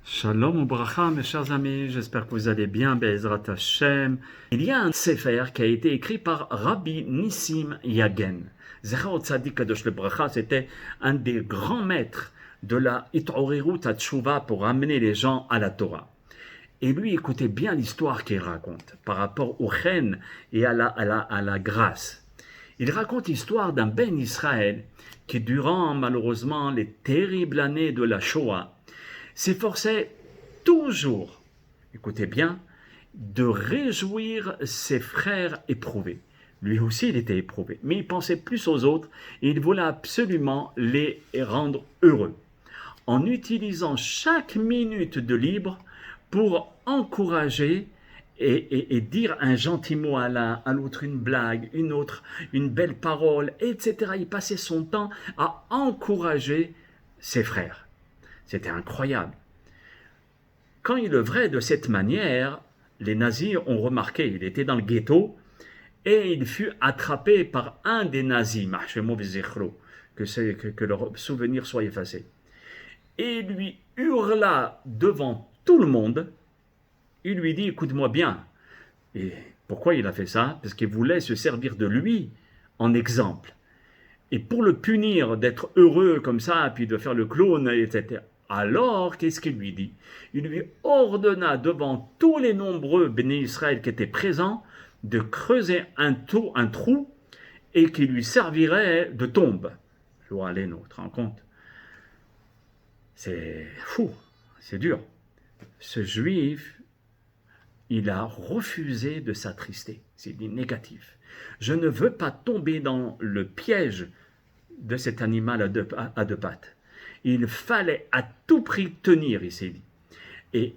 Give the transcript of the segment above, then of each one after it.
Shalom ou bracha, mes chers amis, j'espère que vous allez bien, Be'ezrat Hashem. Il y a un sefer qui a été écrit par Rabbi Nissim Yagen. Zechar Tzadik Kadosh le bracha, c'était un des grands maîtres de la It'orerut HaTshuva pour amener les gens à la Torah. Et lui, écoutez bien l'histoire qu'il raconte par rapport au chen et à la grâce. Il raconte l'histoire d'un Ben Israël qui, durant malheureusement les terribles années de la Shoah, s'efforçait toujours, écoutez bien, de réjouir ses frères éprouvés. Lui aussi, il était éprouvé, mais il pensait plus aux autres et il voulait absolument les rendre heureux, en utilisant chaque minute de libre pour encourager et dire un gentil mot à l'un, à l'autre une blague, une autre, une belle parole, etc. Il passait son temps à encourager ses frères. C'était incroyable. Quand il œuvrait de cette manière, les nazis ont remarqué, il était dans le ghetto, et il fut attrapé par un des nazis, que leur souvenir soit effacé. Et il lui hurla devant tout le monde, il lui dit, écoute-moi bien. Et pourquoi il a fait ça? Parce qu'il voulait se servir de lui en exemple. Et pour le punir d'être heureux comme ça, puis de faire le clown, etc., alors, qu'est-ce qu'il lui dit? Il lui ordonna devant tous les nombreux bénis Israël qui étaient présents de creuser un trou et qui lui servirait de tombe. Je vois aller, tu te rends compte? C'est fou, c'est dur. Ce juif, il a refusé de s'attrister. C'est dit négatif. Je ne veux pas tomber dans le piège de cet animal à deux pattes. Il fallait à tout prix tenir, il s'est dit. Et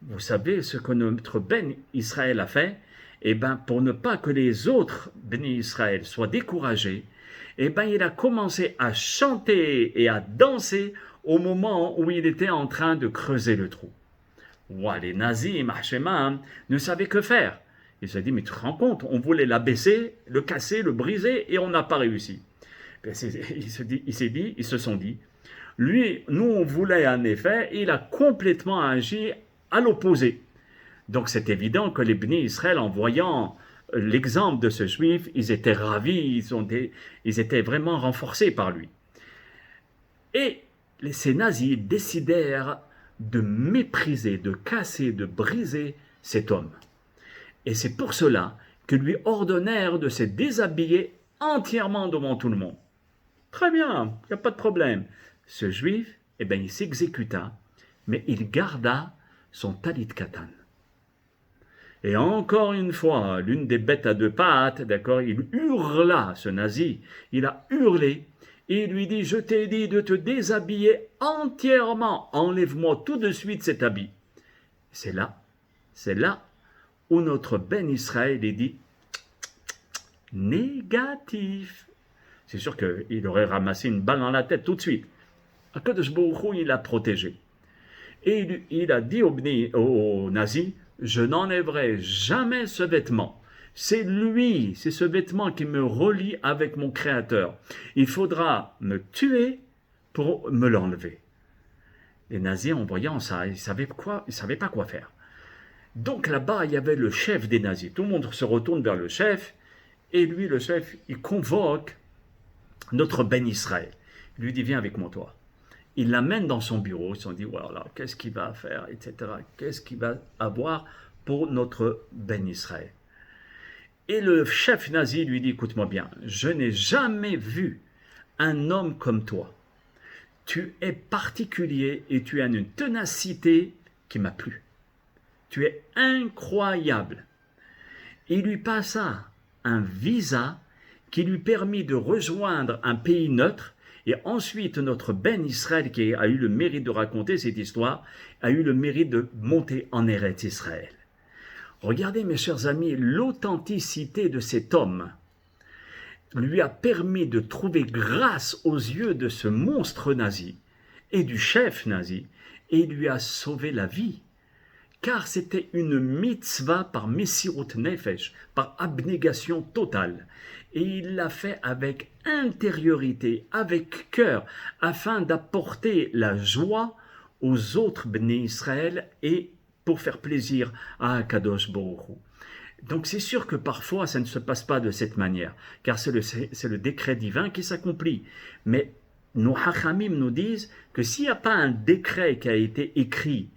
vous savez ce que notre Ben Israël a fait? Eh bien, pour ne pas que les autres Ben Israël soient découragés, eh bien, il a commencé à chanter et à danser au moment où il était en train de creuser le trou. Ouah, les nazis, Mahshema, ne savaient que faire. Il s'est dit, mais tu te rends compte, on voulait l'abaisser, le casser, le briser, et on n'a pas réussi. Ils se sont dit, lui, nous on voulait en effet, il a complètement agi à l'opposé. Donc c'est évident que les bénis Israël, en voyant l'exemple de ce juif, ils étaient ravis, ils étaient vraiment renforcés par lui. Et ces nazis décidèrent de mépriser, de casser, de briser cet homme. Et c'est pour cela que lui ordonnèrent de se déshabiller entièrement devant tout le monde. Très bien, il n'y a pas de problème. Ce juif, eh bien, il s'exécuta, mais il garda son talit katan. Et encore une fois, l'une des bêtes à deux pattes, d'accord, il hurla, ce nazi, il a hurlé, et il lui dit, je t'ai dit de te déshabiller entièrement, enlève-moi tout de suite cet habit. C'est là où notre Ben Israël est dit, négatif. C'est sûr qu'il aurait ramassé une balle dans la tête tout de suite. Akadosh Baruch Hu, il l'a protégé. Et il a dit aux nazis, je n'enlèverai jamais ce vêtement. C'est lui, c'est ce vêtement qui me relie avec mon Créateur. Il faudra me tuer pour me l'enlever. Les nazis, en voyant ça, ils ne savaient pas quoi faire. Donc là-bas, il y avait le chef des nazis. Tout le monde se retourne vers le chef, et lui, le chef, il convoque notre Ben Israël. Il lui dit, viens avec moi, toi. Il l'amène dans son bureau, ils se sont dit, voilà, qu'est-ce qu'il va faire, etc. Qu'est-ce qu'il va avoir pour notre Ben Israël? Et le chef nazi lui dit, écoute-moi bien, je n'ai jamais vu un homme comme toi. Tu es particulier et tu as une ténacité qui m'a plu. Tu es incroyable. Il lui passa un visa qui lui permit de rejoindre un pays neutre. Et ensuite, notre Ben Israël, qui a eu le mérite de raconter cette histoire, a eu le mérite de monter en Eretz Israël. Regardez, mes chers amis, l'authenticité de cet homme lui a permis de trouver grâce aux yeux de ce monstre nazi et du chef nazi, et il lui a sauvé la vie. Car c'était une mitzvah par Messirut Nefesh, par abnégation totale. Et il l'a fait avec intériorité, avec cœur, afin d'apporter la joie aux autres Bnei Israël et pour faire plaisir à Akadosh Baruch Hu. Donc c'est sûr que parfois ça ne se passe pas de cette manière, car c'est le décret divin qui s'accomplit. Mais nos Hachamim nous disent que s'il n'y a pas un décret qui a été écrit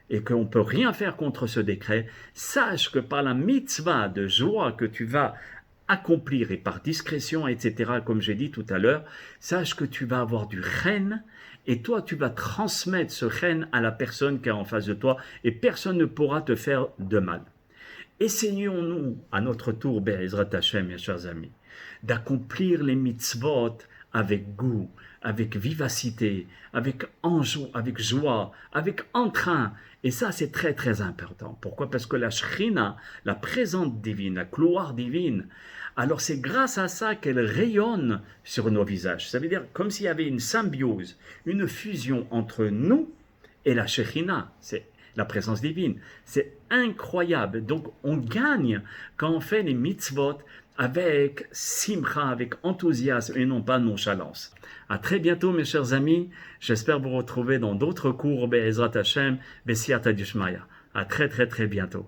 et qu'on ne peut rien faire contre ce décret, sache que par la mitzvah de joie que tu vas accomplir et par discrétion, etc., comme j'ai dit tout à l'heure, sache que tu vas avoir du chen et toi tu vas transmettre ce chen à la personne qui est en face de toi et personne ne pourra te faire de mal. Essayons-nous à notre tour, Be'ezrat Hashem, mes chers amis, d'accomplir les mitzvot avec goût, avec vivacité, avec joie, avec entrain. Et ça, c'est très très important. Pourquoi? Parce que la Shrina, la présence divine, la gloire divine, alors c'est grâce à ça qu'elle rayonne sur nos visages. Ça veut dire comme s'il y avait une symbiose, une fusion entre nous et la Shrina. C'est la présence divine. C'est incroyable. Donc on gagne quand on fait les mitzvot avec simcha, avec enthousiasme et non pas nonchalance. À très bientôt mes chers amis. J'espère vous retrouver dans d'autres cours Be'ezrat Hashem, B'siyata Dishmaya. À très très très bientôt.